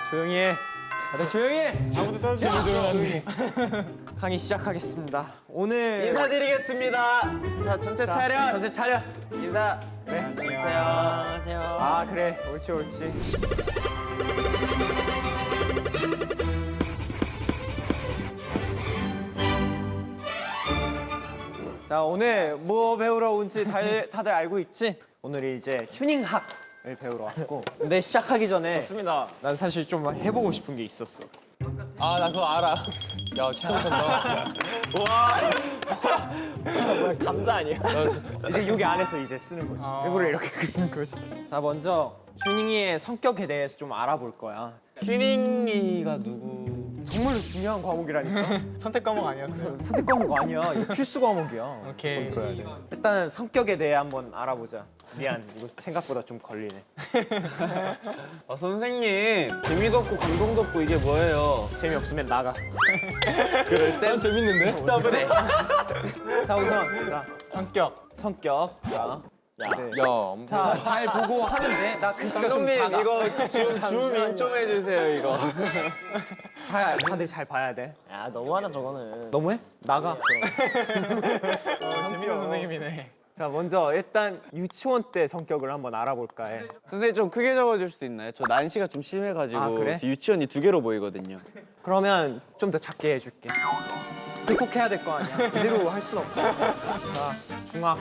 조용히 해. 다들 조용히 해. 아무도 따지지 않네. 강의 시작하겠습니다. 오늘 인사드리겠습니다. 자, 전체 차렷. 전체 차렷. 인사. 그래. 안녕하세요. 아 그래. 옳지 옳지. 자 오늘 뭐 배우러 온지 다들 알고 있지? 오늘이 이제 휴닝학을 배우러 왔고 근데 시작하기 전에 좋습니다. 난 사실 좀 해보고 싶은 게 있었어. 아, 나 그거 알아. 야, 진짜 못한다. 뭐야, 감자 아니야? 이제 여기 안에서 이제 쓰는 거지. 일부러 이렇게 그리는 거지. 자 먼저 휴닝이의 성격에 대해서 좀 알아볼 거야. 휴닝이가 누구? 정말로 중요한 과목이라니까. 선택 과목 아니었어요? 선택 과목 아니야. 이거 필수 과목이야. 오케이. 들어야 돼. 일단 성격에 대해 한번 알아보자. 미안, 이거 생각보다 좀 걸리네. 아, 선생님. 재미도 없고 감동도 없고 이게 뭐예요? 재미없으면 나가. 그럴 땐 재밌는데? 더블해. 자 우선 자 성격. 자. 네. 야, 자, 잘 보고 하면 돼. 나 글씨가 좀 감독님 작아. 이거 줌인 좀 해주세요 이거. 다들 잘 봐야 돼. 야, 너무하다 저거는. 너무해? 나가. 재밌는 선생님이네. 자, 먼저 일단 유치원 때 성격을 한번 알아볼까 해. 선생님 좀 크게 적어줄 수 있나요? 저 난시가 좀 심해가지고 아, 그래? 유치원이 2개로 보이거든요. 그러면 좀 더 작게 해줄게. 극복해야 될 거 아니야. 이대로 할 순 없잖아. 자, 중학,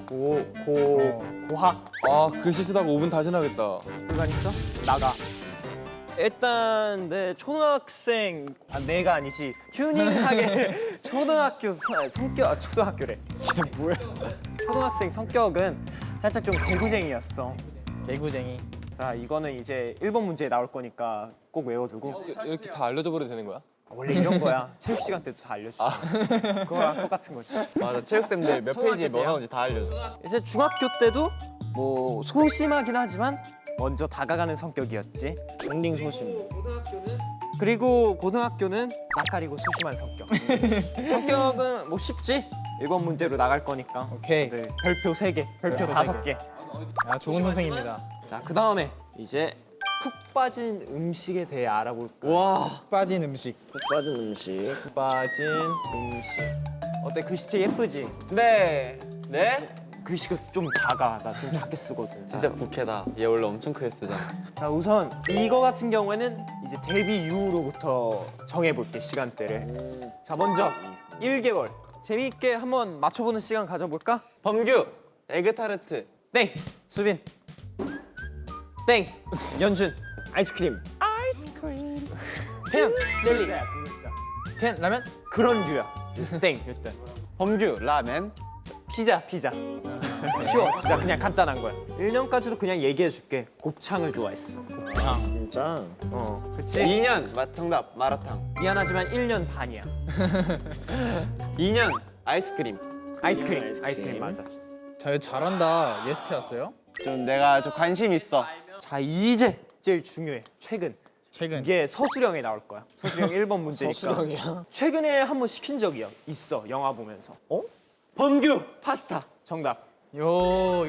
고학. 아, 글씨 쓰다가 5분 다 지나겠다. 불만 있어? 나가. 일단 내 초등학생 내가 아니지 휴닝하게 초등학교 성격 초등학교래. 쟤 뭐야? 초등학생 성격은 살짝 좀 개구쟁이였어. 개구쟁이. 자 이거는 이제 1번 문제에 나올 거니까 꼭 외워두고. 이렇게 다 알려줘 버려도 되는 거야? 원래 이런 거야. 체육 시간 때도 다 알려주잖아. 그거랑 똑같은 거지. 맞아, 체육쌤들 몇 페이지에 뭐 나오는지 다 알려줘. 이제 중학교 때도 뭐 소심하긴 하지만 먼저 다가가는 성격이었지. 중딩 소심. 그리고 고등학교는 낯가리고 소심한 성격. 성격은 뭐 쉽지? 1번 문제로 나갈 거니까. 오케이. 네, 별표 3개, 별표 5개. 야, 좋은 선생님이다. 자, 그 다음에 이제 푹 빠진 음식에 대해 알아볼 거야. 와, 빠진 음식. 빠진 음식. 푹 빠진 음식. 어때? 글씨체 예쁘지? 네. 네? 글씨가 좀 작아. 나 좀 작게 쓰거든. 진짜 부캐다. 얘 원래 엄청 크게 쓰잖아. 자, 우선 이거 같은 경우에는 이제 데뷔 이후로부터 정해볼게, 시간대를. 자, 먼저 1개월. 재미있게 한번 맞춰보는 시간 가져볼까? 범규, 에그타르트. 땡! 수빈. 땡! 연준. 아이스크림. 펜! 젤리자야, 두 글자. 펜, 라면? 그런 류야. 땡! 일단. 범규, 라멘. 피자. 쉬워. 진짜 그냥 간단한 거야. 1년까지도 그냥 얘기해줄게. 곱창을 좋아했어. 진짜? 그치? 2년, 정답, 마라탕. 미안하지만 1년 반이야. 2년, 아이스크림. 아이스크림 맞아. 자, 잘한다. 예습해 왔어요? 내가 좀 관심 있어. 자, 이제 제일 중요해. 최근. 최근. 이게 서술형에 나올 거야. 서술형 1번 문제니까. 서술형이야? 최근에 한번 시킨 적이 있어. 영화 보면서. 범규, 파스타. 정답. 요,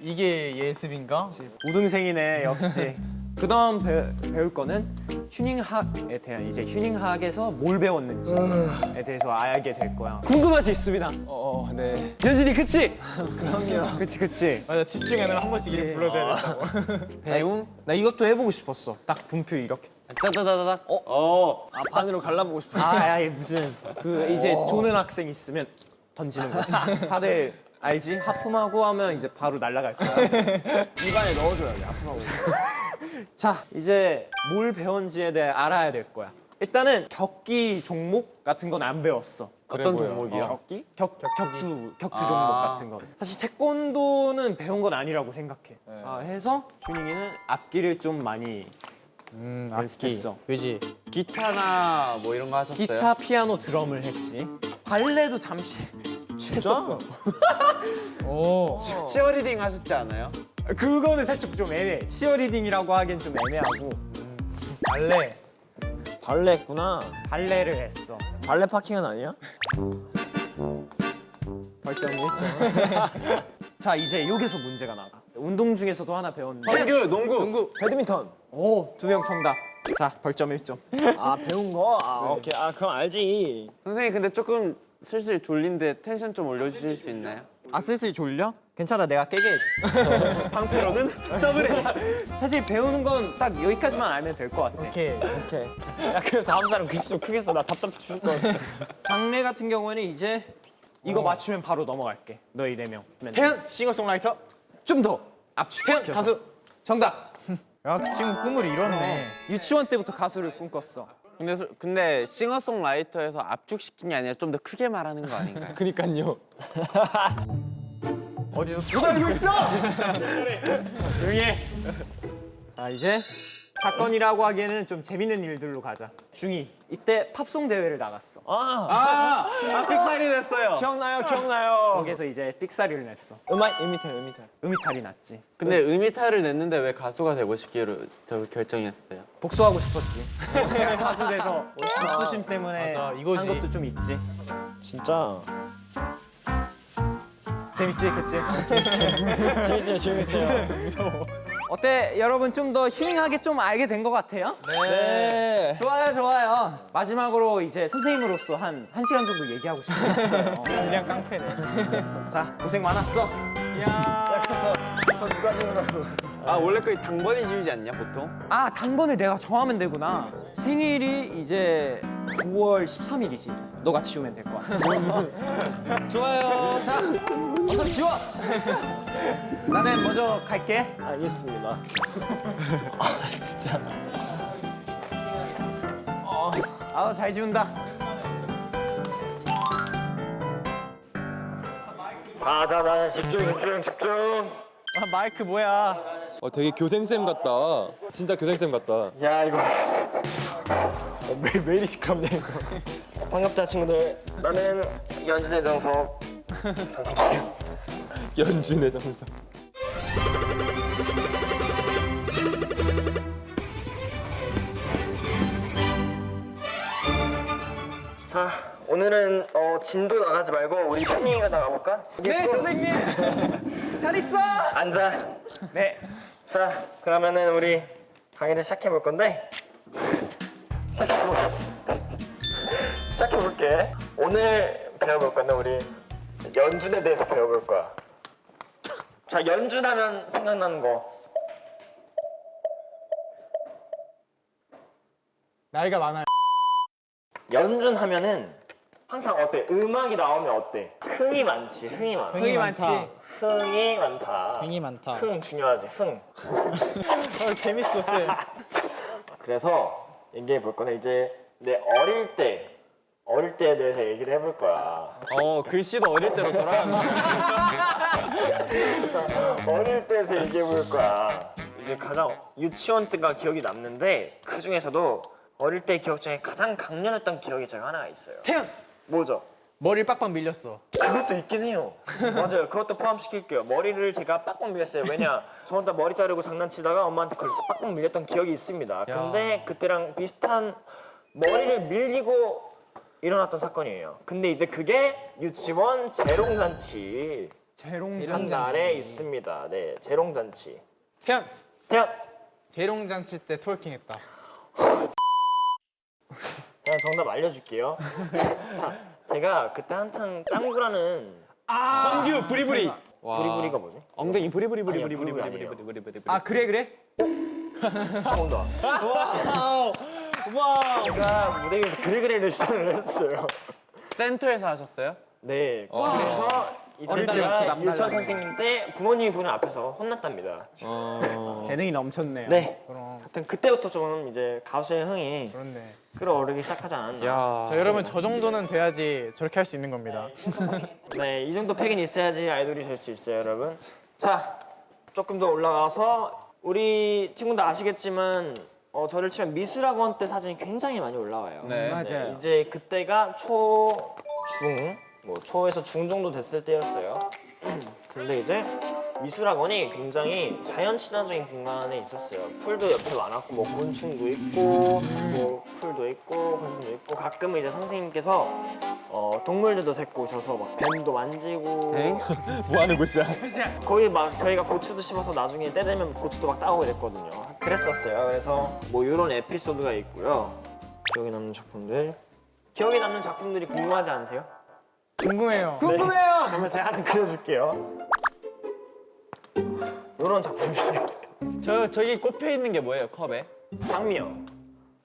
이게 예습인가? 우등생이네 역시. 그다음 배울 거는 휴닝학에 대한 이제 휴닝학에서 뭘 배웠는지에 대해서 알게 될 거야. 궁금하지, 수빈아? 네. 연준이 그치? 그럼요. 그치. 맞아, 집중해는 한 번씩 이렇게 불러줘야 된다고. 배움? 나 이것도 해보고 싶었어. 딱 분표 이렇게. 따다다다닥. 아, 반으로 갈라보고 싶어. 아예 무슨 그 이제 조는 학생 있으면 던지는 거지. 다들 알지? 하품하고 하면 이제 바로 날아갈 거야. 입안에 넣어줘야 돼, 아프하고. 자, 이제 뭘 배웠는지에 대해 알아야 될 거야. 일단은 격기 종목 같은 건 안 배웠어. 어떤 종목이요? 격기? 격투 종목 같은 거. 사실 태권도는 배운 건 아니라고 생각해. 해서 휴닝이는 악기를 좀 많이 연습했어. 그지. 기타나 뭐 이런 거 하셨어요? 기타, 피아노, 드럼을 했지. 발레도 잠시 했었어. 오. 치어리딩 하셨지 않아요? 그거는 살짝 좀 애매해. 치어리딩이라고 하기엔 좀 애매하고. 발레. 발레 했구나. 발레를 했어. 발레 파킹은 아니야? 벌점이 1점. 자, 이제 여기서 문제가 나가. 운동 중에서도 하나 배웠는데. 범규, 농구. 배드민턴. 오, 두 명 정답. 자, 벌점 1점. 아 배운 거? 아 오케이. 아 그럼 알지. 선생님 근데 조금 슬슬 졸린데 텐션 좀 올려주실 수 있나요? 아, 슬슬 졸려? 괜찮아, 내가 깨게 해줘. 방패로는 더블해. 사실 배우는 건 딱 여기까지만 알면 될 것 같아. 오케이. 야 그럼 다음 사람 글씨 좀 크게 써. 나 답답해 죽을 것 같아. 장래 같은 경우에는 이제 이거 맞추면 바로 넘어갈게. 너희 4명. 태연 싱어송라이터. 좀 더 압축시켜서. 태연 가수. 정답. 야, 그 친구 꿈을 이뤘네. 유치원 때부터 가수를 꿈꿨어. 근데 싱어송라이터에서 압축시킨 게 아니라 좀 더 크게 말하는 거 아닌가요? 그니까요. 어디서 도달리고 있어? 조용히 해. 자, 이제 사건이라고 하기에는 좀 재밌는 일들로 가자. 중2 이때 팝송 대회를 나갔어. 아 픽살이 됐어요. 기억나요. 거기서 이제 삑사리를 냈어. 음이탈. 음이탈이 났지. 근데 음이탈을 냈는데 왜 가수가 되고 싶기로 결정했어요? 복수하고 싶었지. 가수 돼서 복수심 때문에 맞아, 이거지. 한 것도 좀 있지. 진짜 재밌지, 그치? 재밌어요. 어때? 여러분 좀 더 힐링하게 좀 알게 된 것 같아요? 네. 좋아요. 마지막으로 이제 선생님으로서 한 1시간 정도 얘기하고 싶었어요. 그냥 깡패네. 자, 고생 많았어. 저 누가 지으라고. 아 원래 그 당번이 지우지 않냐 보통? 아, 당번을 내가 정하면 되구나. 생일이 이제 9월 13일이지. 너가 지우면 될 거야. 좋아요. 자, 어서 지워. 나는 먼저 갈게. 알겠습니다. 진짜. 아우, 잘 지운다. 자, 집중. 아, 마이크 뭐야? 되게 교생쌤 같다. 진짜 교생쌤 같다. 야 이거 왜 이리 시끄럽냐 이거. 반갑다 친구들. 나는 연진의 정석. 연준의 정상. 자 오늘은 진도 나가지 말고 우리 팬이가 나가볼까? 네, 선생님. 잘 있어. 앉아. 네. 자 그러면은 우리 강의를 시작해 볼 건데 시작해 볼게. 오늘 배워볼 거는 우리 연준에 대해서 배워볼 거야. 자 연준하면 생각나는 거. 나이가 많아요. 연준하면은 항상 어때? 음악이 나오면 어때? 흥이 많지. 흥이 많아. 흥이 많지. 흥이 많다. 흥이 많다. 흥 중요하지. 흥. 재밌어, 쌤. 그래서 얘기해 볼 거는 이제 내 어릴 때에 대해서 얘기를 해볼 거야. 글씨도 어릴 때로 돌아간다. 어릴 때에서 얘기해 볼 거야. 이제 가장 유치원 때가 기억이 남는데 그 중에서도 어릴 때 기억 중에 가장 강렬했던 기억이 제가 하나 있어요. 태연! 뭐죠? 머리를 빡빡 밀렸어. 그것도 있긴 해요. 맞아요. 그것도 포함시킬게요. 머리를 제가 빡빡 밀렸어요. 왜냐? 저 혼자 머리 자르고 장난치다가 엄마한테 걸려서 빡빡 밀렸던 기억이 있습니다. 근데 그때랑 비슷한 머리를 밀리고 일어났던 사건이에요. 근데 이제 그게 유치원 재롱잔치 한 날에 있습니다. 네, 재롱잔치. 태연! 태연! 재롱잔치 때 트월킹했다. 그냥 정답 알려줄게요. 자, 제가 그때 한창 짱구라는 엉규 부리부리. 부리부리가 뭐지? 엉덩이 부리부리부리. 아니야, 부리부리 아니에요. 아, 그래? 정답. 와! 제가 무대 위에서 그래그래를 시작을 했어요. 센터에서 하셨어요? 네. 그래서 이때 어릴 제가 때부터 남달라요. 유치원 선생님 때 부모님이 보는 앞에서 혼났답니다. 재능이 넘쳤네요. 네. 그럼. 하여튼 그때부터 좀 이제 가수의 흥이 그렇네. 끌어오르기 시작하지 않았나. 야. 자, 여러분 저 정도는 돼야지 저렇게 할 수 있는 겁니다. 네, 이 정도 팩은 있어야지 아이돌이 될 수 있어요, 여러분. 자, 조금 더 올라가서 우리 친구들 아시겠지만 저를 치면 미술학원 때 사진이 굉장히 많이 올라와요. 네. 맞아요. 이제 그때가 초에서 중 정도 됐을 때였어요. 근데 이제 미술학원이 굉장히 자연 친화적인 공간에 있었어요. 풀도 옆에 많았고 뭐 곤충도 있고 뭐 풀도 있고 곤충도 있고 가끔은 이제 선생님께서 동물들도 데리고 오셔서 막 뱀도 만지고 뭐 하는 곳이야? 거의 막 저희가 고추도 심어서 나중에 때 되면 고추도 막 따오고 그랬거든요. 그랬었어요. 그래서 뭐 이런 에피소드가 있고요. 기억에 남는 작품들. 기억에 남는 작품들이 궁금하지 않으세요? 궁금해요. 궁금해요. 그러면 제가 하나 그려줄게요. 이런 작품이에요. 저기 꼽혀 있는 게 뭐예요, 컵에? 장미요.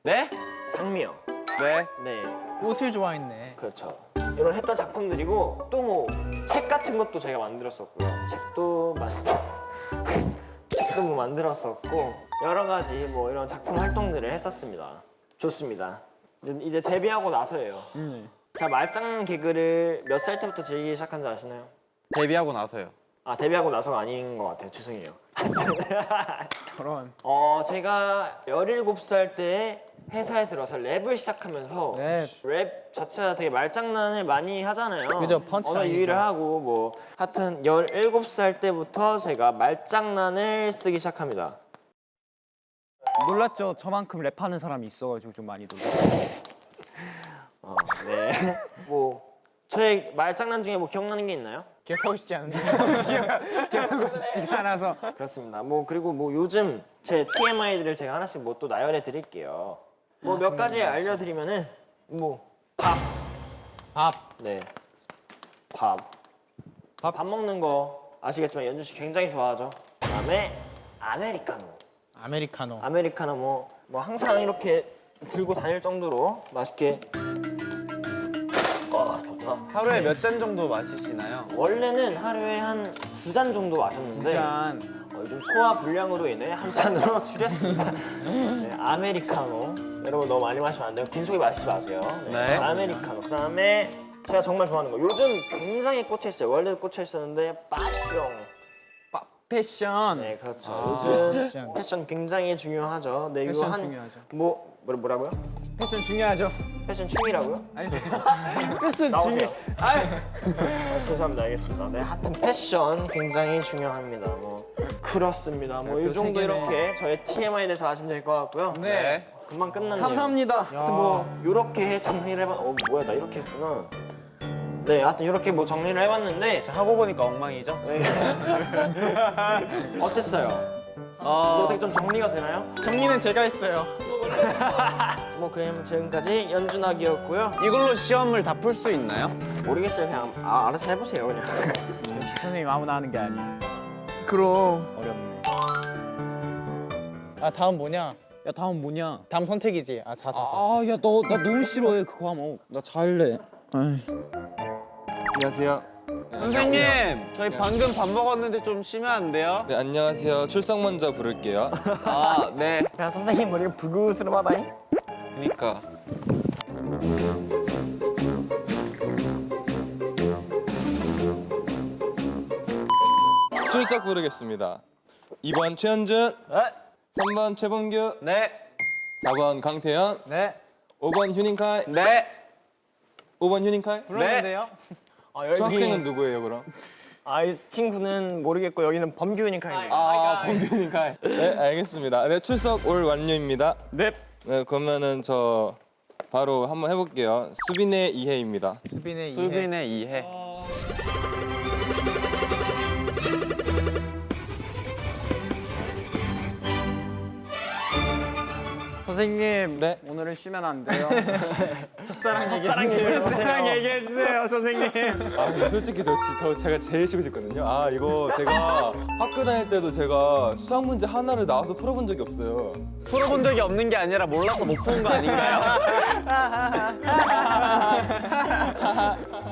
네? 장미요. 네. 네, 꽃을 좋아했네. 그렇죠. 이런 했던 작품들이고 또 뭐 책 같은 것도 제가 만들었었고요. 책도 뭐 만들었었고 여러 가지 뭐 이런 작품 활동들을 했었습니다. 좋습니다. 이제 데뷔하고 나서예요. 자, 말장난 개그를 몇 살 때부터 즐기기 시작한지 아시나요? 데뷔하고 나서요. 아, 데뷔하고 나서가 아닌 것 같아요. 죄송해요. 저런. 제가 17살 때 회사에 들어서 랩을 시작하면서 랩 자체가 되게 말장난을 많이 하잖아요. 그죠, 펀치라인이죠. 언어 유희를 하고 뭐 하여튼 17살 때부터 제가 말장난을 쓰기 시작합니다. 놀랐죠? 저만큼 랩하는 사람이 있어가지고 좀 많이 놀랐어요. 네. 뭐 저의 말장난 중에 뭐 기억나는 게 있나요? 기억하고 싶지 않은데. 기억하고 싶지가 않아서. 그렇습니다. 뭐 그리고 뭐 요즘 제 TMI들을 제가 하나씩 뭐 또 나열해 드릴게요. 뭐 몇 가지 알려드리면은 뭐 밥. 네. 밥 먹는 거 아시겠지만 연준 씨 굉장히 좋아하죠. 그다음에 아메리카노 뭐 항상 이렇게 들고 다닐 정도로 맛있게. 좋다. 하루에 몇 잔 정도 마시시나요? 원래는 하루에 한 2잔 정도 마셨는데 요즘 소화 불량으로 인해 한 잔으로 줄였습니다. 네, 아메리카노. 여러분 너무 많이 마시면 안 돼요. 빈속에 마시지 마세요. 네. 아메리카노. 그다음에 제가 정말 좋아하는 거. 요즘 굉장히 꽂혀 있어요. 원래도 꽂혀 있었는데 패션. 네, 그렇죠. 요즘 패션 굉장히 중요하죠. 네, 패션 이거 중요하죠. 뭐라고요? 패션 중요하죠. 패션 충이라고요? 아니, 패션 나오세요. 중요. 죄송합니다. 알겠습니다. 네, 하여튼 패션 굉장히 중요합니다. 뭐 그렇습니다. 뭐 이 정도 이렇게 저의 TMI에 대해서 아시면 될 것 같고요. 네. 금방 끝났네요. 감사합니다. 하여튼 뭐 이렇게 정리를 해봤. 뭐야 나 이렇게 했구나. 네, 하여튼 이렇게 뭐 정리를 해봤는데 하고 보니까 엉망이죠? 네. 어땠어요? 어떻게 좀 정리가 되나요? 정리는 제가 했어요. 뭐 그럼 지금까지 연준학이었고요. 이걸로 시험을 다 풀 수 있나요? 모르겠어요. 그냥 알아서 해보세요 그냥. 선생님 아무나 하는 게 아니야. 그럼. 어렵네. 아 다음 뭐냐? 야, 다음 뭐냐? 다음 선택이지. 자. 아, 야, 나 너무 싫어해 그 과목. 나 잘래. 안녕하세요. 선생님, 저희 방금 밥 먹었는데 좀 쉬면 안 돼요? 네, 안녕하세요. 출석 먼저 부를게요. 아, 네. 그냥 선생님 머리가 불그스름하다잉. 그니까. 출석 부르겠습니다. 2번 최현준, 3번 최범규, 네. 4번 강태현, 네. 5번 휴닝카이, 네. 5번 휴닝카이. 불렀는데요. 저 학생은 누구예요, 그럼? 이 친구는 모르겠고 여기는 범규니까입니다. 범규 휴닝카이. 네, 알겠습니다. 네, 출석 올 완료입니다. 네. 네, 그러면은 저 바로 한번 해볼게요. 수빈의 이해입니다. 수빈의 이해. 수빈의 이해. 선생님, 네. 오늘은 쉬면 안 돼요. 첫사랑 사랑 얘기해 주세요, 선생님. 아, 근데 솔직히 제가 제일 쉬고 싶거든요. 아, 이거 제가 학교 다닐 때도 제가 수학 문제 하나를 나와서 풀어본 적이 없어요. 풀어본 적이 없는 게 아니라 몰라서 못 푼 거 아닌가요?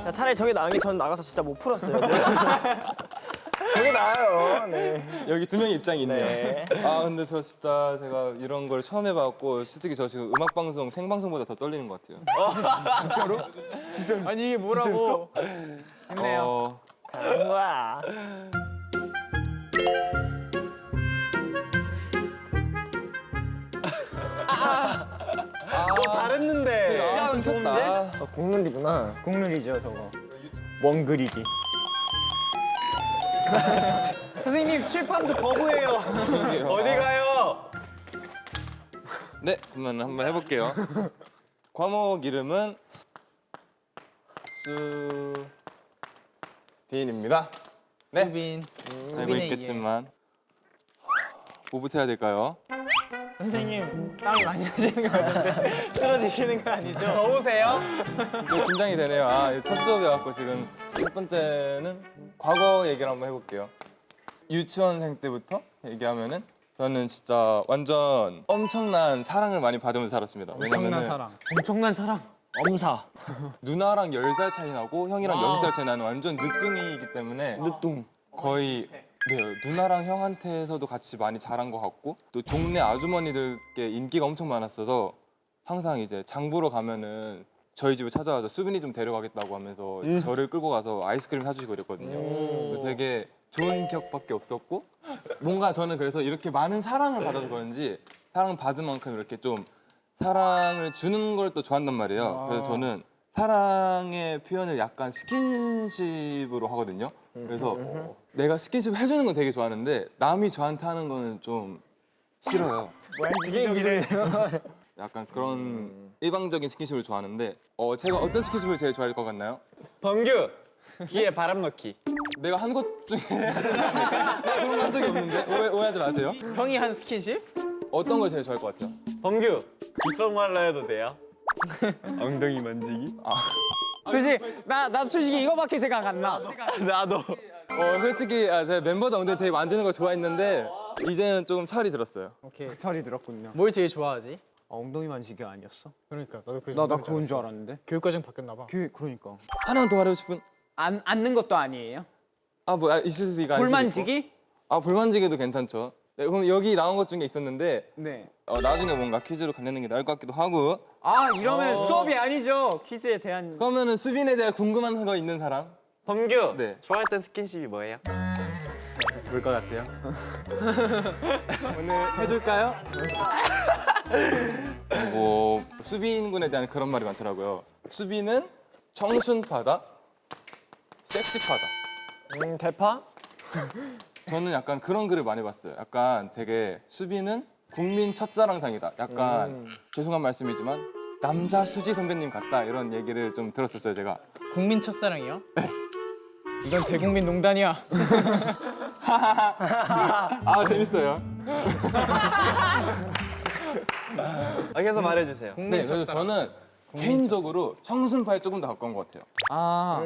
야, 차라리 저게 나은 게 전 나가서 진짜 못 풀었어요. 저게 나아요. 네. 여기 두 명의 입장이 있네요. 네. 아, 근데 저 진짜 제가 이런 걸 처음 해봤고 솔직히 저 지금 음악 방송 생방송보다 더 떨리는 것 같아요. 아니 이게 뭐라고? 힘내요. 가는 거야. 잘했는데. 시작은 좋은데? 아, 국룰이구나. 국룰이죠, 저거. 원 그리기. 선생님, 칠판도 거부해요. 어디 가요? 네, 그러면 한번 해볼게요. 과목 이름은 수빈입니다. 네, 수빈. 알고 수빈의 있겠지만 뭐부터 해야 될까요? 선생님 땀이 많이 나시는 거 같은데 쓰러지시는 거 아니죠? 더우세요? 좀 긴장이 되네요. 첫 수업이어갖고 지금 첫 번째는 과거 얘기를 한번 해볼게요. 유치원생 때부터 얘기하면은 저는 진짜 완전 엄청난 사랑을 많이 받으면서 자랐습니다. 엄청난 사랑. 엄청난 사랑. 엄사. 누나랑 10살 차이 나고 형이랑 6살 차이 나는 완전 늦둥이이기 때문에 늦둥. 거의 네, 누나랑 형한테서도 같이 많이 자란 것 같고 또 동네 아주머니들께 인기가 엄청 많았어서 항상 이제 장 보러 가면은 저희 집에 찾아와서 수빈이 좀 데려가겠다고 하면서 저를 끌고 가서 아이스크림 사주시고 이랬거든요. 그래서 되게 좋은 기억밖에 없었고 뭔가 저는 그래서 이렇게 많은 사랑을 받아서 그런지 사랑을 받은 만큼 이렇게 좀 사랑을 주는 걸 또 좋아한단 말이에요. 그래서 저는 사랑의 표현을 약간 스킨십으로 하거든요. 그래서 내가 스킨십 해주는 건 되게 좋아하는데 남이 저한테 하는 거는 좀 싫어요. 이게 기술이에요. 약간 그런 일방적인 스킨십을 좋아하는데 제가 어떤 스킨십을 제일 좋아할 것 같나요? 범규 귀에 바람 넣기. 내가 한 것 중에 나 그런 거 한 적이 없는데 오해하지 마세요. 형이 한 스킨십? 어떤 걸 제일 좋아할 것 같아요? 범규 귓속말로 해도 돼요? 엉덩이 만지기? 솔직히 나 솔직히 이거밖에 생각 안 나. 나도. 솔직히 제가 멤버들 엉덩이 되게 만지는 걸 좋아했는데 이제는 조금 철이 들었어요. 오케이. 철이 들었군요. 뭘 제일 좋아하지? 엉덩이 만지기 아니었어? 그러니까 나도 나 그건 줄 알았는데. 교육과정 바뀌었나 봐. 그러니까. 하나만 더 말하고 싶은 앉는 것도 아니에요? 있을 수도 있고 볼 만지기? 볼 만지기도 괜찮죠. 네, 그럼 여기 나온 것 중에 있었는데 네. 나중에 뭔가 퀴즈로 관련된 게 나을 것 같기도 하고. 이러면 수업이 아니죠. 퀴즈에 대한. 그러면은 수빈에 대해 궁금한 거 있는 사람? 범규 네. 좋아했던 스킨십이 뭐예요? 뭘 것 같아요? 오늘 해줄까요? 수빈 군에 대한 그런 말이 많더라고요. 수빈은 청순파다, 섹시파다. 대파? 저는 약간 그런 글을 많이 봤어요. 약간 되게 수빈은 국민 첫사랑상이다. 약간 죄송한 말씀이지만 남자 수지 선배님 같다 이런 얘기를 좀 들었었어요 제가. 국민 첫사랑이요? 네. 이건 대국민 농단이야. 재밌어요. 계속 말해주세요. 네, 그래서 저는 개인적으로 청순파에 조금 더 가까운 것 같아요.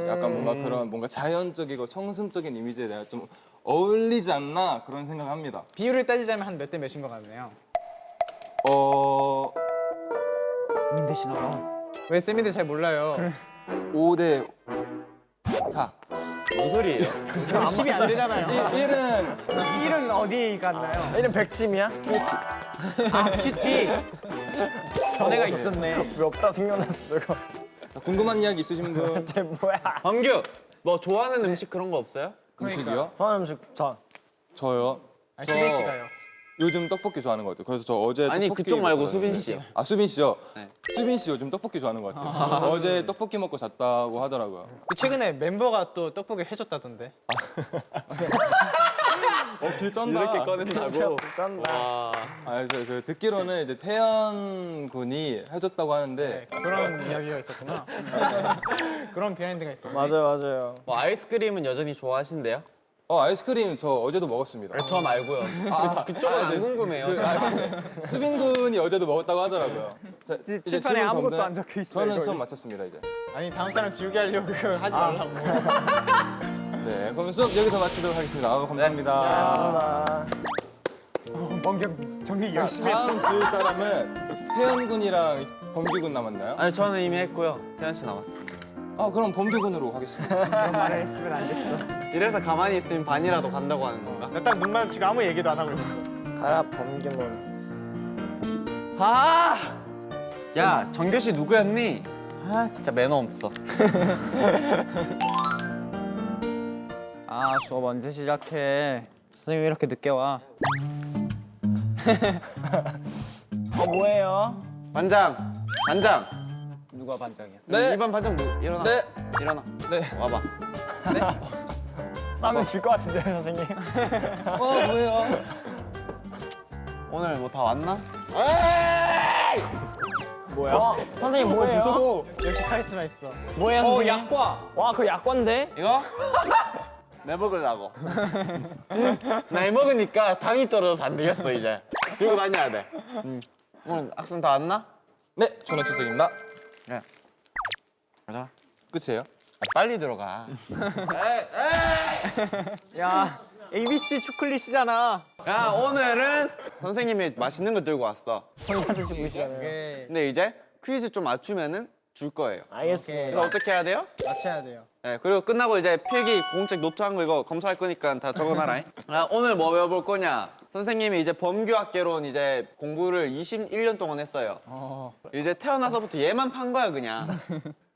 약간 뭔가 그런 뭔가 자연적이고 청순적인 이미지에 내가 좀 어울리지 않나 그런 생각합니다. 비율을 따지자면 한 몇 대 몇인 것 같네요. 문대 지나가. 왜 쌤인데 잘 몰라요. 5대 4. 뭔 소리예요? 저는 10이 안 되잖아요. 1은 어디 갔나요? 얘는 백침이야? 큐티. 전애가 있었네. 왜 없다 생각났어 저거. 궁금한 이야기 있으신 분? 쟤 뭐야? 범규 뭐 좋아하는 음식 그런 거 없어요? 음식이요? 좋아하는 음식 자. 저요? 수빈 씨가요. 요즘 떡볶이 좋아하는 것 같아요. 그래서 저 어제 아니 떡볶이 그쪽 말고 먹고 수빈 왔어요. 씨요. 수빈 씨요? 네. 수빈 씨 요즘 떡볶이 좋아하는 것 같아요. 어제 떡볶이 먹고 잤다고 하더라고요. 최근에 멤버가 또 떡볶이 해줬다던데. 길 쩐다. 이렇게 꺼낸다고? 짠다. 와. 그래서 그 듣기로는 이제 태연 군이 해줬다고 하는데 그런 이야기가 있었구나. 그런 비하인드가 있었네. 맞아요. 뭐 아이스크림은 여전히 좋아하신대요? 아이스크림 저 어제도 먹었습니다. 저 말고요. 그쪽은 안 궁금해요. 수빈 군이 어제도 먹었다고 하더라고요. 자, 이제 칠판에 질문 아무것도 정답. 안 적혀 있어요. 저는 이거. 수업 마쳤습니다 이제. 아니 다음 사람 지우게 하려고 그거 하지 말라고. 네, 그럼 수업 여기서 마치도록 하겠습니다. 감사합니다. 맞습니다. 먼경 정리 자, 열심히 했다. 다음 지울 사람은 태연 군이랑 범규 군 남았나요? 아니 저는 이미 했고요. 태연 씨 남았어요. 그럼 범규 군으로 하겠습니다. 그런 말을 했으면 안 됐어. 이래서 가만히 있으면 반이라도 간다고 하는 건가? 나 딱 눈 마주치고 아무 얘기도 안 하고 있었어. 가라 범규문. 야 정규 씨 누구였니? 진짜 매너 없어. 수업 언제 시작해? 선생님 왜 이렇게 늦게 와? 뭐예요? 반장. 누가 반장이야? 네. 2번 반장 일어나. 네. 일어나. 네. 와봐. 싸면 질 것 같은데 선생님. 뭐예요? 오늘 뭐 다 왔나? 아! 뭐야? 선생님 뭐예요? 무서워. 역시 카리스마 있어. 뭐예요, 선생님? 약과. 와, 그 약과인데? 이거? 내 먹으려고. 나이 먹으니까 당이 떨어져서 안 되겠어 이제. 들고 다녀야 돼. 오늘 학생 다 왔나? 네, 전원 출석입니다. 네. 가자. 끝이에요? 빨리 들어가. 야, ABC 초콜릿이잖아. 야 오늘은 선생님이 맛있는 거 들고 왔어. 혼자 드시고 계시잖아요. 근데 이제 퀴즈 좀 맞추면은 줄 거예요. 알겠습니다. 그래서 어떻게 해야 돼요? 맞춰야 돼요. 네, 그리고 끝나고 이제 필기 공책 노트한 거 이거 검사할 거니까 다 적어놔라. 아, 오늘 뭐 배워볼 거냐? 선생님이 이제 범규학개론 이제 공부를 21년 동안 했어요. 이제 태어나서부터 얘만 판 거야 그냥.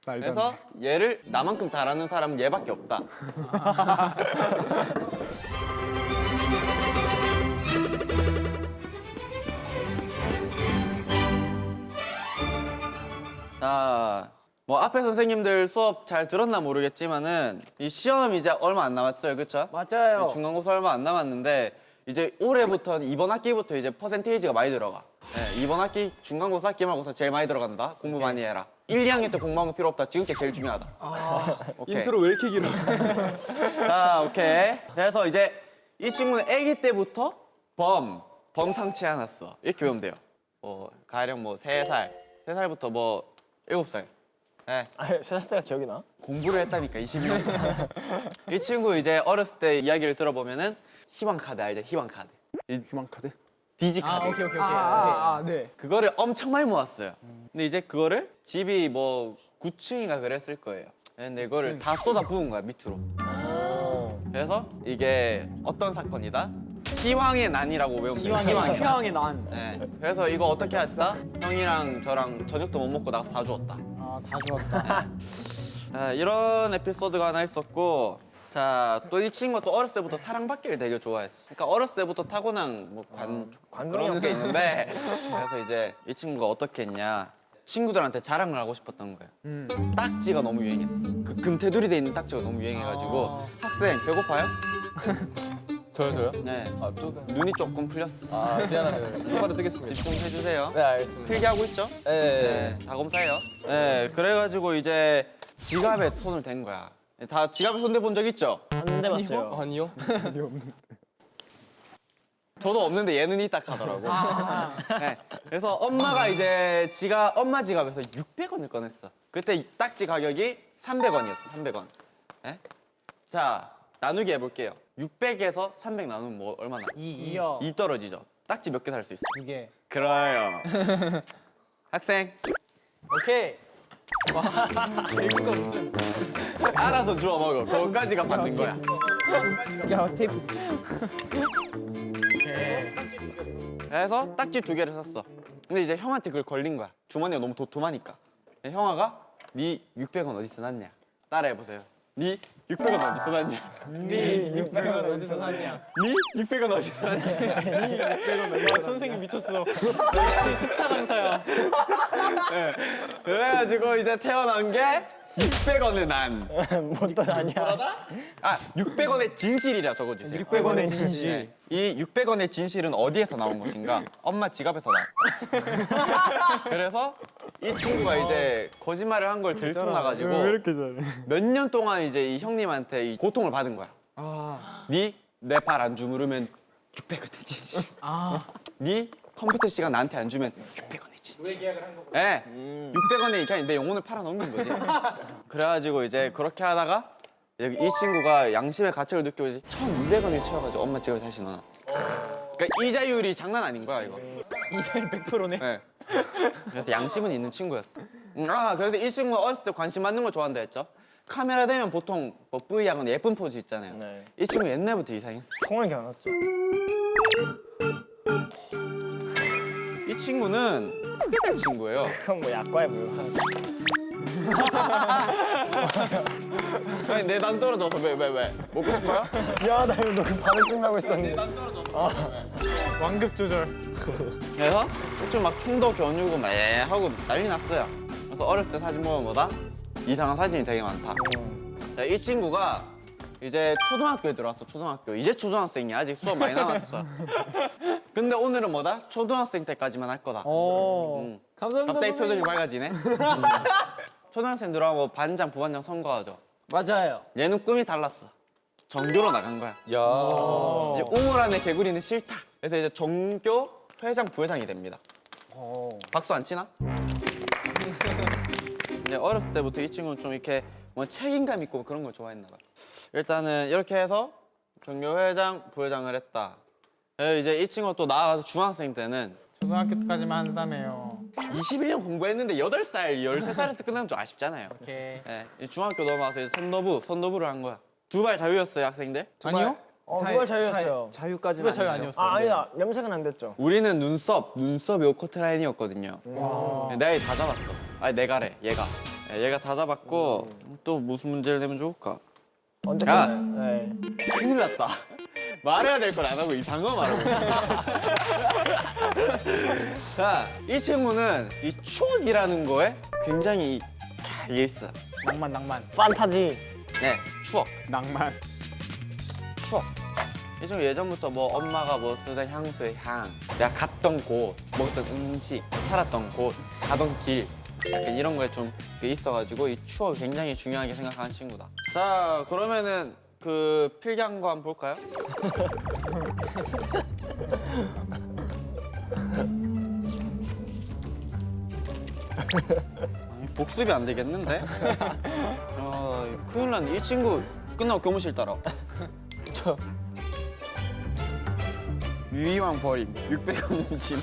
그래서 얘를 나만큼 잘하는 사람은 얘밖에 없다. 자, 뭐 앞에 선생님들 수업 잘 들었나 모르겠지만은 이 시험 이제 얼마 안 남았어요, 그렇죠? 맞아요. 중간고사 얼마 안 남았는데 이제 올해부터 이번 학기부터 이제 퍼센테이지가 많이 들어가. 네, 이번 학기 중간고사, 기말고사 제일 많이 들어간다. 공부 많이 해라. 1, 2학년 때 공부한 거 필요 없다. 지금 게 제일 중요하다. 오케이. 인트로 왜 이렇게 길어? 자, 오케이. 그래서 이제 이 친구는 아기 때부터 범상치 않았어. 이렇게 배우면 돼요. 뭐 가령 뭐 3살, 3살부터 뭐 7살. 네. 아, 세살 때가 기억이 나? 공부를 했다니까 21년. 이 친구 이제 어렸을 때 이야기를 들어보면은 희망 카드 알죠? 희망 카드. 희망 카드? 디지 카드. 오케이. 네. 그거를 엄청 많이 모았어요. 근데 이제 그거를 집이 뭐 9층인가 그랬을 거예요. 근데 이거를 다 쏟아 부은 거야 밑으로. 그래서 이게 어떤 사건이다? 희망의 난이라고 외우면 돼요. 희망의 난. 네. 그래서 이거 어떻게 하시다? 형이랑 저랑 저녁도 못 먹고 나가서 다 주웠다. 다 죽었다. 이런 에피소드가 하나 있었고, 자, 또 이 친구가 또 어렸을 때부터 사랑받기를 되게 좋아했어. 그러니까 어렸을 때부터 타고난 뭐 그런 게 있는데, 그래서 이제 이 친구가 어떻게 했냐? 친구들한테 자랑을 하고 싶었던 거예요. 딱지가 너무 유행했어. 그 금테두리 돼 있는 딱지가 너무 유행해가지고 학생 배고파요? 저요? 네. 눈이 조금 풀렸어. 아, 미안하네요. 똑바로 뜨겠습니다. 집중해주세요. 네, 알겠습니다. 필기하고 있죠? 네. 다 검사해요. 네. 그래가지고 이제 지갑에 손을 댄 거야. 다 지갑에 손 대본 적 있죠? 안 돼봤어요. 아니요. 저도 없는데 얘는 있다 하더라고. 네. 그래서 엄마가 이제 엄마 지갑에서 600원을 꺼냈어. 그때 딱지 가격이 300원이었어. 300원. 네? 자, 나누기 해볼게요. 600에서 300 나누면 뭐 얼마나? 2요. 2 떨어지죠. 딱지 몇 개 살 수 있어? 2개. 그래요. 학생 오케이. 알아서 주워 먹어. 그거까지가 받는 거야. 야, 테이프. 그래서 딱지 2개를 샀어. 근데 이제 형한테 그걸 걸린 거야. 주머니가 너무 도톰하니까. 형아가 네 600원 어디서 났냐? 따라해보세요. 네 600원 어디서 났냐? 네 600원 어디서 샀냐? 네 600원 어디서 났냐? 와, 선생님 미쳤어. 스타 강사야. 네. 그래가지고 이제 태어난 게 600원의 난. 뭔또 아니야? 아, 600원의 진실이라 적어주세요. 600원의 진실. 네. 이 600원의 진실은 어디에서 나온 것인가? 엄마 지갑에서 나와. 그래서 이 친구가 이제 거짓말을 한 걸 들통나가지고 몇 년 동안 이제 이 형님한테 이 고통을 받은 거야. 네 내 발 안 주무르면 600원의 진실. 네 컴퓨터 시간 나한테 안 주면 600원의 진실. 네, 600원에 그냥 내 영혼을 팔아넘긴 거지. 그래가지고 이제 그렇게 하다가 이 친구가 양심의 가책을 느끼고 이제 1,200원을 채워가지고 엄마 지갑에 다시 넣어놨어. 그러니까 이자율이 장난 아닌 거야 이거. 이자율 100%네. 네. 그래서 양심은 있는 친구였어. 그래서 이 친구가 어렸을 때 관심 받는 걸 좋아한다 했죠. 카메라 대면 보통 뭐 V하거나 예쁜 포즈 있잖아요. 네. 이 친구 옛날부터 이상했어. 총을 겨눴죠. 이 친구는 친구예요. 그건 뭐 약과에 불과하지. 아니 내 난 떨어져서 왜? 먹고 싶어요? 야, 나 이거 그 반응 끝나고 있었는데. 완급 조절. 그래서 좀 막 총도 겨누고 막 하고 난리 났어요. 그래서 어렸을 때 사진 보면 뭐다? 이상한 사진이 되게 많다. 자, 이 친구가 이제 초등학교에 들어왔어. 초등학교. 이제 초등학생이야. 아직 수업 많이 남았어. 근데 오늘은 뭐다? 초등학생 때까지만 할 거다. 감사합니다. 갑자기 표정이 선생님. 밝아지네. 초등학생 들어가고 반장, 부반장 선거하죠. 맞아요. 얘는 꿈이 달랐어. 전교로 나간 거야. 야. 이제 우물 안에 개구리는 싫다. 그래서 이제 전교 회장, 부회장이 됩니다. 박수 안 치나? 이제 어렸을 때부터 이 친구는 좀 이렇게 뭐 책임감 있고 그런 걸 좋아했나 봐. 일단은 이렇게 해서 전교 회장, 부회장을 했다. 이제 이 친구가 또 나아가서 중학생 때는 초등학교 때까지만 한다며요. 21년 공부했는데 8살, 13살에서 끝나면 좀 아쉽잖아요. 오케이. 예, 이 중학교 넘어가서 이제 선도부를 한 거야. 두 발 자유였어요, 학생들. 아니요? 수발 자유였어요. 자유까지는 수발 자유 아니죠. 아니었어. 아니다. 염색은 안 됐죠. 우리는 눈썹 요 커트라인이었거든요. 내가 이다 잡았어. 아니 내가래, 얘가. 얘가 다 잡았고 또 무슨 문제를 내면 좋을까? 언제 야. 끝나요? 네. 큰일 났다. 말해야 될 걸 안 하고 이상한 거 말하고 있어. 자, 이 친구는 이 추억이라는 거에 굉장히 이게 있어. 낭만. 판타지. 네, 추억. 낭만. 추억. 이 친구 예전부터 뭐 엄마가 뭐 쓰던 향수의 향, 내가 갔던 곳, 먹었던 음식, 살았던 곳, 가던 길, 약간 이런 거에 좀 있어가지고 이 추억을 굉장히 중요하게 생각하는 친구다. 자, 그러면은 그 필기한 거 한번 볼까요? 아니, 복습이 안 되겠는데? 큰일 났네. 이 친구 끝나고 교무실 따라. 유이왕 버림 600원 짐.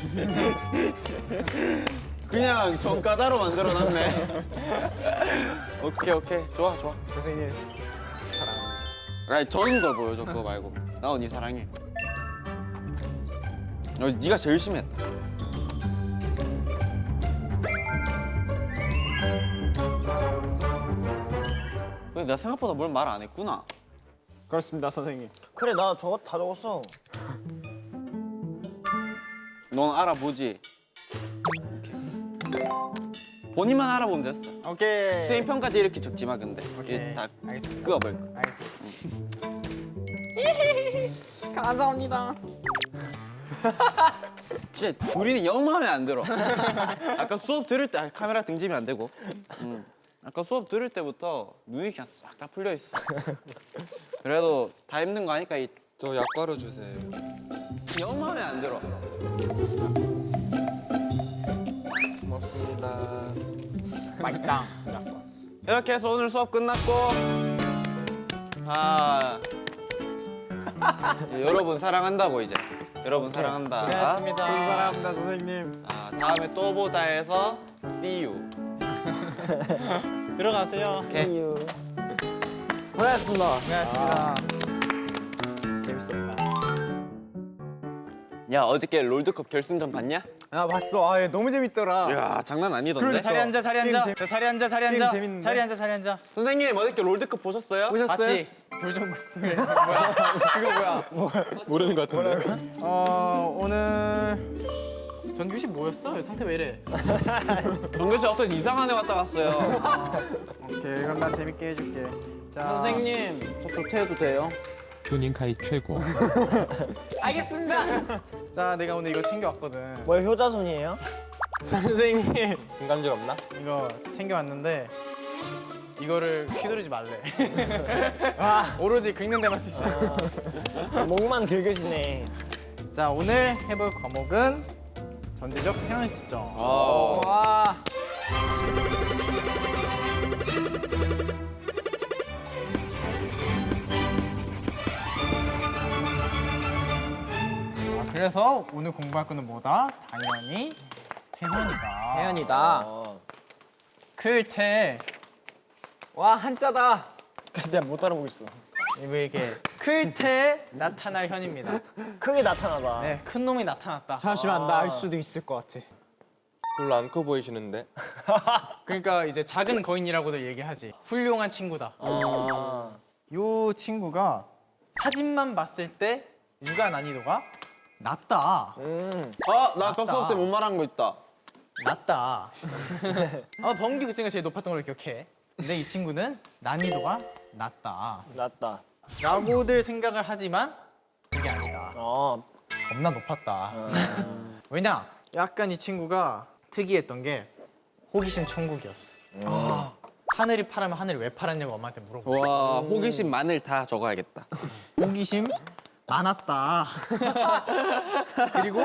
그냥 전과자로 만들어놨네. 오케이 좋아. 선생님. 아니 저런 걸 보여줘. 그거 말고 나 언니 사랑해. 네가 제일 심했다. 근데 내가 생각보다 뭘 말 안 했구나. 그렇습니다, 선생님. 그래 나 저거 다 적었어. 넌 알아보지. 본인만 알아보면 됐어. 오케이. 수행 평가 때 이렇게 적지 마 근데. 오케이. 이게 다 알겠습니다. 끄어버릴 거. 알겠습니다. 감사합니다. 진짜 우리는 영 마음에 안 들어. 아까 수업 들을 때 카메라 등지면 안 되고. 아까 수업 들을 때부터 눈이 그냥 싹 다 풀려 있어. 그래도 다 힘든 거 아니까 이 저 약과로 주세요. 영 마음에 안 들어. 고맙습니다. 맛있다. 이렇게 해서 오늘 수업 끝났고. 여러분 사랑한다고 이제. 여러분 사랑한다. 고맙습니다. 사랑합니다, 선생님. 다음에 또 보자 해서 see you. 들어가세요. 오케이. 고생하셨습니다. 고맙습니다. 재밌었다. 야 어저께 롤드컵 결승전 봤냐? 아 봤어. 아, 얘 너무 재밌더라. 야 장난 아니던데. 자리 앉아. 게임 자, 자리 앉아. 게임 재밌는데? 자리 앉아. 선생님 어저께 롤드컵 보셨어요? 보셨어요? 맞지? 교정 뭐야? 모르는 것 같은데. 오늘 전교식 뭐였어? 상태 왜 이래? 정교씨 어떤 이상한 애 왔다 갔어요. 오케이, 그럼 난 재밌게 해줄게. 자, 선생님 저 조퇴해도 돼요? 휴닝카이 최고. 알겠습니다. 자, 내가 오늘 이거 챙겨왔거든. 뭐야 효자손이에요? 선생님. 인간질 없나? 이거 챙겨왔는데 이거를 휘두르지 말래. 오로지 긁는 데만 쓸 수 있어. 목만 긁으시네. 자, 오늘 해볼 과목은 전지적 해양 시점. 와. 그래서 오늘 공부할 거는 뭐다? 당연히 해현이다. 혜연이다. 클테 와, 한자다. 근데 못 따라보겠어. 왜 이렇게 클테 나타날 현입니다. 크게 나타나봐. 네, 큰 놈이 나타났다. 잠시만, 나 알 수도 있을 것 같아. 별로 안 커 보이시는데. 그러니까 이제 작은 거인이라고도 얘기하지. 훌륭한 친구다. 요 친구가 사진만 봤을 때 육아 난이도가 낮다. 나 아까 수업 때 못 말한 거 있다. 낮다. 범규 그 친구가 제일 높았던 걸로 기억해. 근데 이 친구는 난이도가 낮다. 낫다. 라고들 생각을 하지만 그게 아니다. 어. 겁나 높았다. 왜냐? 약간 이 친구가 특이했던 게 호기심 천국이었어. 하늘이 파라면 하늘이 왜 팔았냐고 엄마한테 물어보. 와 호기심 마늘 다 적어야겠다. 호기심 많았다. 그리고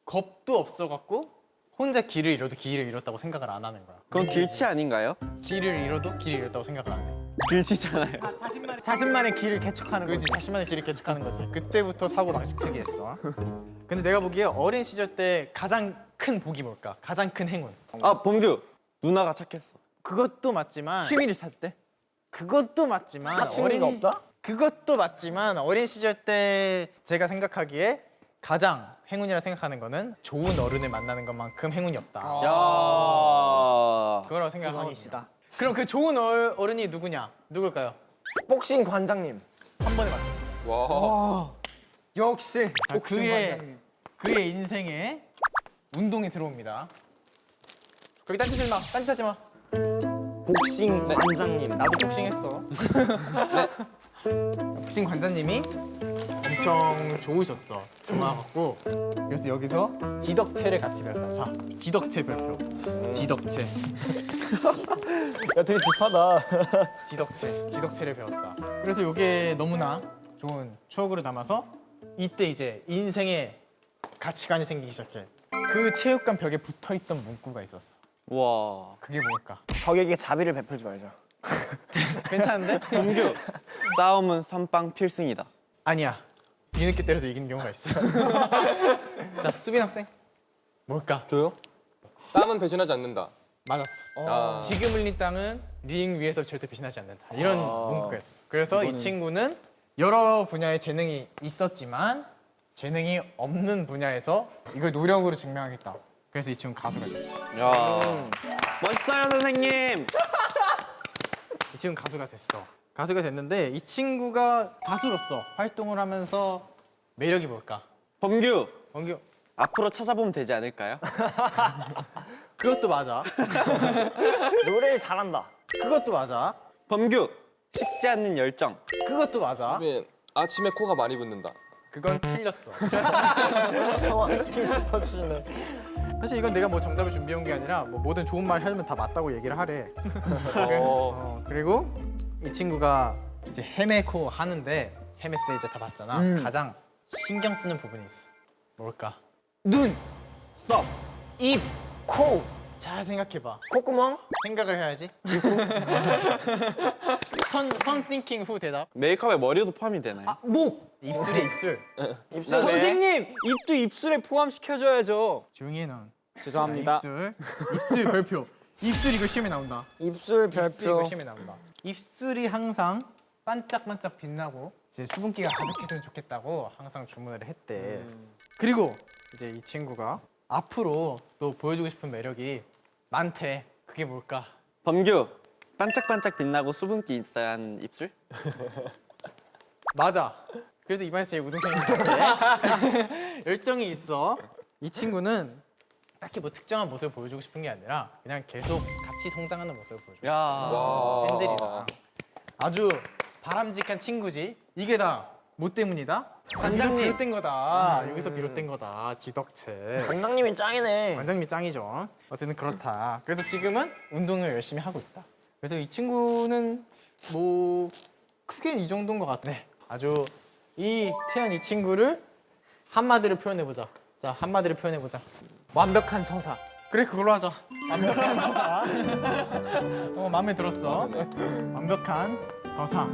겁도 없어갖고 혼자 길을 잃어도 길을 잃었다고 생각을 안 하는 거야. 그건 길치 아닌가요? 길을 잃어도 길을 잃었다고 생각을 안 해. 길치잖아요. 자신만의 길을 개척하는 그렇지, 거지. 자신만의 길을 개척하는 거지. 그때부터 사고 방식 특이했어. 근데 내가 보기에 어린 시절 때 가장 큰 복이 뭘까? 가장 큰 행운. 아 범규 누나가 착했어. 그것도 맞지만 취미를 찾을 때. 그것도 맞지만 사춘기가 없다? 그것도 맞지만 어린 시절 때 제가 생각하기에 가장 행운이라 생각하는 거는 좋은 어른을 만나는 것만큼 행운이 없다. 야. 그거라고 생각합니다. 기본이시다. 그럼 그 좋은 어른이 누구냐? 누굴까요? 복싱 관장님. 한 번에 맞췄어. 와. 역시 자, 그의 인생에 운동이 들어옵니다. 거기 딴짓하지 마. 딴짓하지 마. 복싱 관장님. 나도 복싱했어. 복싱 관장님이 엄청 좋으셨어. 좋아갖고 그래서 여기서 지덕체를 같이 배웠다. 자, 지덕체 별표. 지덕체. 야 되게 딥하다. 지덕체를 배웠다. 그래서 이게 너무나 좋은 추억으로 남아서 이때 이제 인생에 가치관이 생기기 시작해. 그 체육관 벽에 붙어있던 문구가 있었어. 와. 그게 뭘까? 적에게 자비를 베풀지 말자. 괜찮은데? 범규 싸움은 선빵 필승이다. 아니야. 뒤늦게 때려도 이기는 경우가 있어. 자, 수빈 학생. 뭘까? 저요? 땀은 배신하지 않는다. 맞았어. 지금 흘린 땅은 링 위에서 절대 배신하지 않는다. 이런 문구가 있어. 그래서 이 친구는 여러 분야의 재능이 있었지만 재능이 없는 분야에서 이걸 노력으로 증명하겠다. 그래서 이 친구 가수가 됐지. 야. 멋져요 선생님. 이 친구 가수가 됐어. 가수가 됐는데 이 친구가 가수로서 활동을 하면서 매력이 뭘까? 범규 원규, 앞으로 찾아보면 되지 않을까요? 그것도 맞아. 노래를 잘한다. 그것도 맞아. 범규 식지 않는 열정. 그것도 맞아. 아침에 코가 많이 붓는다. 그건 틀렸어. 정확히 짚어주시네. 사실 이건 내가 뭐 정답을 준비한 게 아니라 뭐 모든 좋은 말 하면 다 맞다고 얘기를 하래. 그리고 이 친구가 이제 헤매고 하는데 헤맸어 이제 다 봤잖아. 가장 신경 쓰는 부분이 있어. 뭘까? 눈, 썹, 입, 코. 잘 생각해봐. 콧구멍? 생각을 해야지. 선 thinking 후 대답. 메이크업에 머리도 포함이 되나요? 목. 입술이야 입술. 입술. 선생님, 입도 입술에 포함시켜줘야죠. 조용히 해 넌. 죄송합니다. 입술 별표. 입술 이거 시험에 나온다. 입술 입술 이거 별표. 시험에 나온다. 입술이 항상 반짝반짝 빛나고 이제 수분기가 가득했으면 좋겠다고 항상 주문을 했대. 그리고 이제 이 친구가 앞으로 또 보여주고 싶은 매력이 많대. 그게 뭘까? 범규 반짝반짝 빛나고 수분기 있어야 하는 입술? 맞아. 그래도 이반에서 제일 우등생인 것 같아. 열정이 있어. 이 친구는 딱히 뭐 특정한 모습을 보여주고 싶은 게 아니라 그냥 계속 같이 성장하는 모습을 보여줘. 야. 팬들이랑 아주 바람직한 친구지. 이게 다 뭐 때문이다? 관장님. 비롯된 거다. 여기서 비롯된 거다. 지덕체. 관장님이 짱이네. 관장님이 짱이죠. 어쨌든 그렇다. 그래서 지금은 운동을 열심히 하고 있다. 그래서 이 친구는 뭐 크게는 이 정도인 것 같아. 아주 이 태연 이 친구를 한마디로 표현해보자. 자, 한마디로 표현해보자. 완벽한 서사. 그래, 그걸로 하자. 완벽한 서사. 마음에 들었어. 완벽한 서사.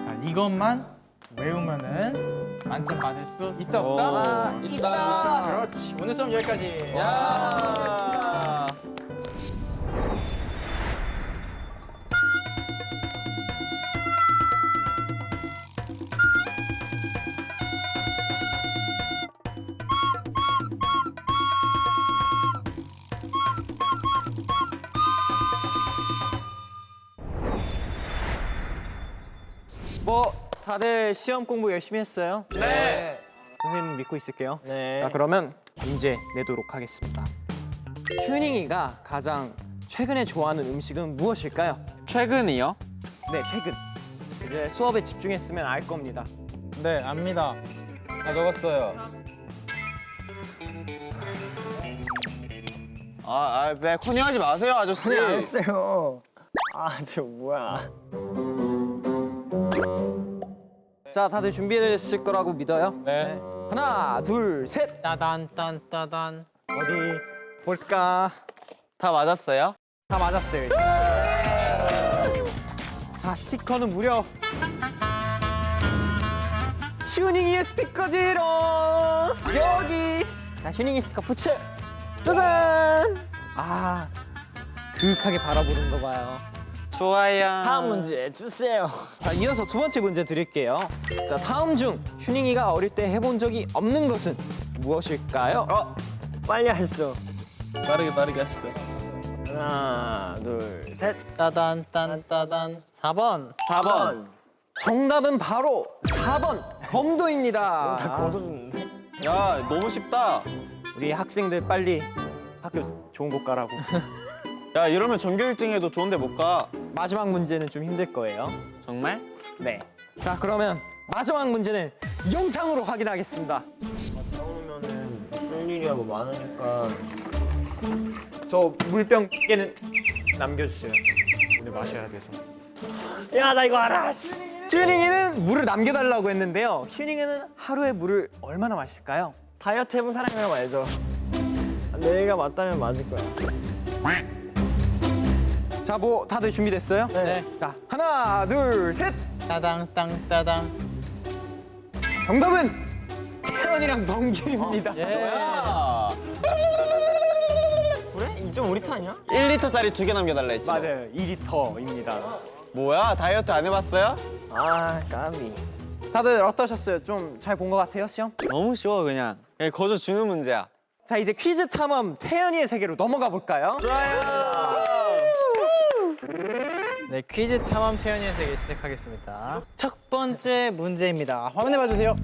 자, 이것만 외우면은 만점 받을 수 있다 없다? 있다. 그렇지. 오늘 수업 여기까지. 야. 뭐 다들 시험 공부 열심히 했어요? 네. 선생님 믿고 있을게요. 네. 자, 그러면 문제 내도록 하겠습니다. 튜닝이가 가장 최근에 좋아하는 음식은 무엇일까요? 최근이요? 네, 최근. 이제 수업에 집중했으면 알 겁니다. 네, 압니다. 다 적었어요. 컨닝하지 마세요, 아저씨. 안 했어요. 아, 저 뭐야. 자, 다들 준비됐을 거라고 믿어요. 네. 하나, 둘, 셋. 따단 딴 따단. 어디 볼까? 다 맞았어요? 다 맞았어요. 자, 스티커는 무려 휴닝이의 스티커지롱. 여기. 자, 휴닝이 스티커 붙여. 짜잔. 아, 그윽하게 바라보는 거 봐요. 좋아요. 다음 문제 주세요. 자, 이어서 두 번째 문제 드릴게요. 자, 다음 중 휴닝이가 어릴 때 해본 적이 없는 것은 무엇일까요? 빨리 하시죠. 빠르게 하시죠. 하나, 둘, 셋. 따단 딴 따단. 4번. 4번. 정답은 바로 4번 검도입니다. 다 거둬줬는데. 야, 너무 쉽다. 우리 학생들 빨리 학교 좋은 곳 가라고. 야, 이러면 전교 1등해도 좋은데 못 가. 마지막 문제는 좀 힘들 거예요. 정말? 네. 자, 그러면 마지막 문제는 영상으로 확인하겠습니다. 나오면은 쓸 일이 하고 많으니까. 저 물병 깨는 남겨주세요. 오늘 마셔야 돼서. 야, 나 이거 알아. 휴닝이는 물을 남겨달라고 했는데요. 휴닝이는 하루에 물을 얼마나 마실까요? 다이어트 해본 사람이라고 알죠? 내가 맞다면 맞을 거야. 자, 뭐 다들 준비됐어요? 네. 자, 하나, 둘, 셋. 따당 땅 따당. 정답은 태연이랑 범규입니다. 아, 그래? 2.5리터 아니야? 1리터짜리 2개 남겨달라 했지. 맞아요. 2리터입니다. 뭐야, 다이어트 안 해봤어요? 아, 까비. 다들 어떠셨어요? 좀 잘 본 것 같아요, 시험? 너무 쉬워, 그냥 거저 주는 문제야. 자, 이제 퀴즈 탐험 태연이의 세계로 넘어가 볼까요? 네, 퀴즈 탐험 표현의 세계 시작하겠습니다. 첫 번째 문제입니다. 확인해 봐주세요.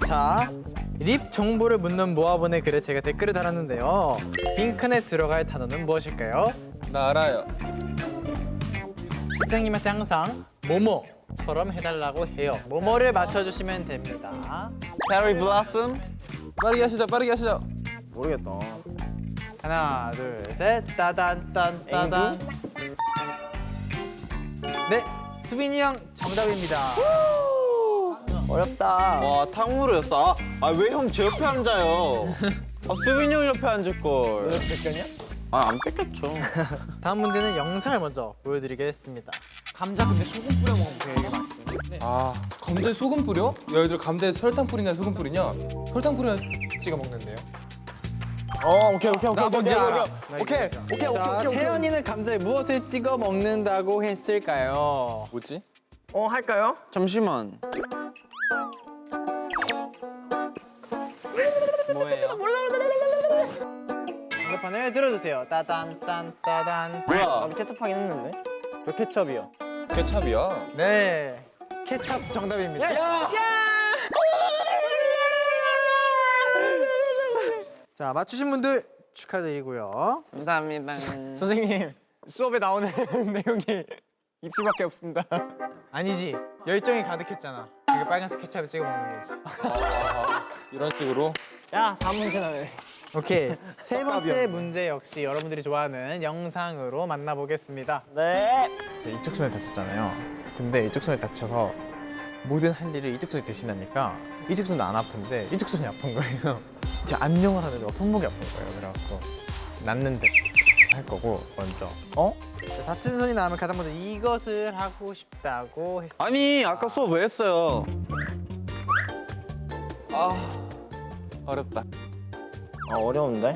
자, 립 정보를 묻는 모아본의 글에 제가 댓글을 달았는데요. 빈칸에 들어갈 단어는 무엇일까요? 나 알아요. 시장님한테 항상 뭐뭐처럼 해달라고 해요. 뭐뭐를 맞춰주시면 됩니다. 체리 블라썸? 빠르게 하시죠. 모르겠다. 하나, 둘, 셋. 따단 딴 따단. 네, 수빈이 형 정답입니다. 어렵다. 와, 탕후루였어. 왜 형 제 옆에 앉아요? 수빈이 형 옆에 앉을걸. 너 뺏겼냐? 안 뺏겼죠. 다음 문제는 영상을 먼저 보여드리겠습니다. 감자 근데 소금 뿌려 먹으면 되게 맛있어요. 아, 감자에 소금 뿌려? 야, 얘들 감자에 설탕 뿌리냐 소금 뿌리냐? 설탕 뿌려 찍어 먹는데요. 오케이. 나 뭔지 알아. 오케이. 자, 태연이는 감자에 무엇을 찍어 먹는다고 했을까요? 뭐지? 할까요? 잠시만. 뭐예요? 정답판을 들어주세요. 따단 딴 따단. 뭐야? 나도 케첩하긴 했는데. 저 케첩이요. 케찹이야. 네, 케찹 정답입니다. 자, 맞추신 분들 축하드리고요. 감사합니다. 선생님, 수업에 나오는 내용이 입술밖에 없습니다. 아니지, 열정이 가득했잖아. 이게 빨간색 케찹을 찍어 먹는 거지. 이런 식으로. 야, 다음 문제는. 오케이, 세 번째 문제 역시 여러분들이 좋아하는 영상으로 만나보겠습니다. 네. 제가 이쪽 손에 다쳤잖아요. 근데 이쪽 손에 다쳐서 모든 할 일을 이쪽 손이 대신하니까 이쪽 손은 안 아픈데 이쪽 손이 아픈 거예요. 제가 안녕을 하는데 손목이 아픈 거예요. 그래갖고 낫는데 할 거고 먼저. 자, 다친 손이 나면 가장 먼저 이것을 하고 싶다고 했어요. 아니, 아까 수업 왜 했어요? 어렵다. 어려운데?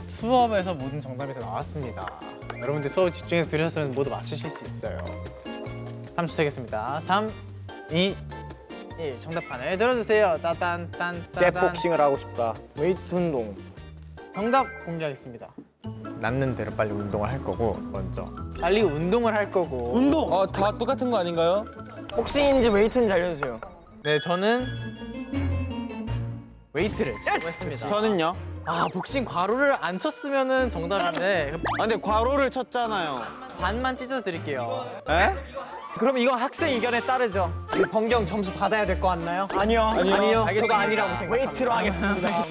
수업에서 모든 정답이 다 나왔습니다. 여러분들 수업 집중해서 들으셨으면 모두 맞추실 수 있어요. 3초 세겠습니다. 3, 2, 1. 정답판을 들어주세요. 따단 딴 따단. 잭복싱을 하고 싶다. 웨이트 운동. 정답 공개하겠습니다. 낫는 대로 빨리 운동을 할 거고 먼저 빨리 운동을 할 거고. 운동! 다 똑같은 거 아닌가요? 복싱인지 웨이트인지 알려주세요. 네, 저는 웨이트를 했습니다. 저는요? 복싱 괄호를 안 쳤으면은 정답인데 근데 괄호를 쳤잖아요. 반만 찢어서 드릴게요. 에? 그럼 이건 학생 의견에 따르죠. 우리 범경 점수 받아야 될 것 같나요? 아니요. 아니요. 알겠습니다. 저도 아니라고 생각합니다. 웨이트로 하겠습니다.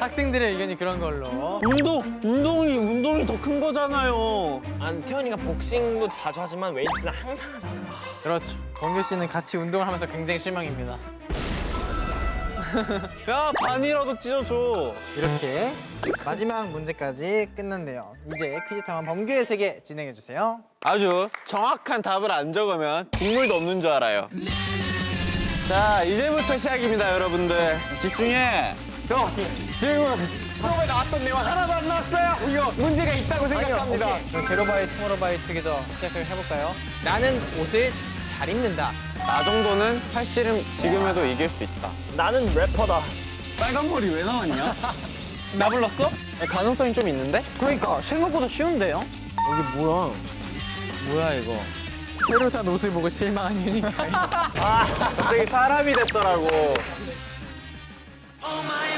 학생들의 의견이 그런 걸로. 운동이 더 큰 거잖아요. 태현이가 복싱도 자주 하지만 웨이트는 항상 하잖아요. 그렇죠. 범규 씨는 같이 운동을 하면서 굉장히 실망입니다. 야, 반이라도 찢어줘. 이렇게 마지막 문제까지 끝났네요. 이제 퀴즈 타운 범규의 세계 진행해 주세요. 아주 정확한 답을 안 적으면 국물도 없는 줄 알아요. 자, 이제부터 시작입니다, 여러분들. 집중해. 지금 수업에 나왔던 내용 하나도 안 나왔어요. 이거 문제가 있다고 생각합니다. 그럼 제로바이 투모로우바이 투게더 시작을 해볼까요? 나는 옷을 잘 입는다. 나 정도는 팔씨름 지금 해도 이길 수 있다. 나는 래퍼다. 빨간 머리 왜 나왔냐? 나 불렀어? 가능성이 좀 있는데? 그러니까 생각보다 쉬운데요? 뭐야 이거? 새로 산 옷을 보고 실망한 유니카이. 갑자기 사람이 됐더라고. Oh my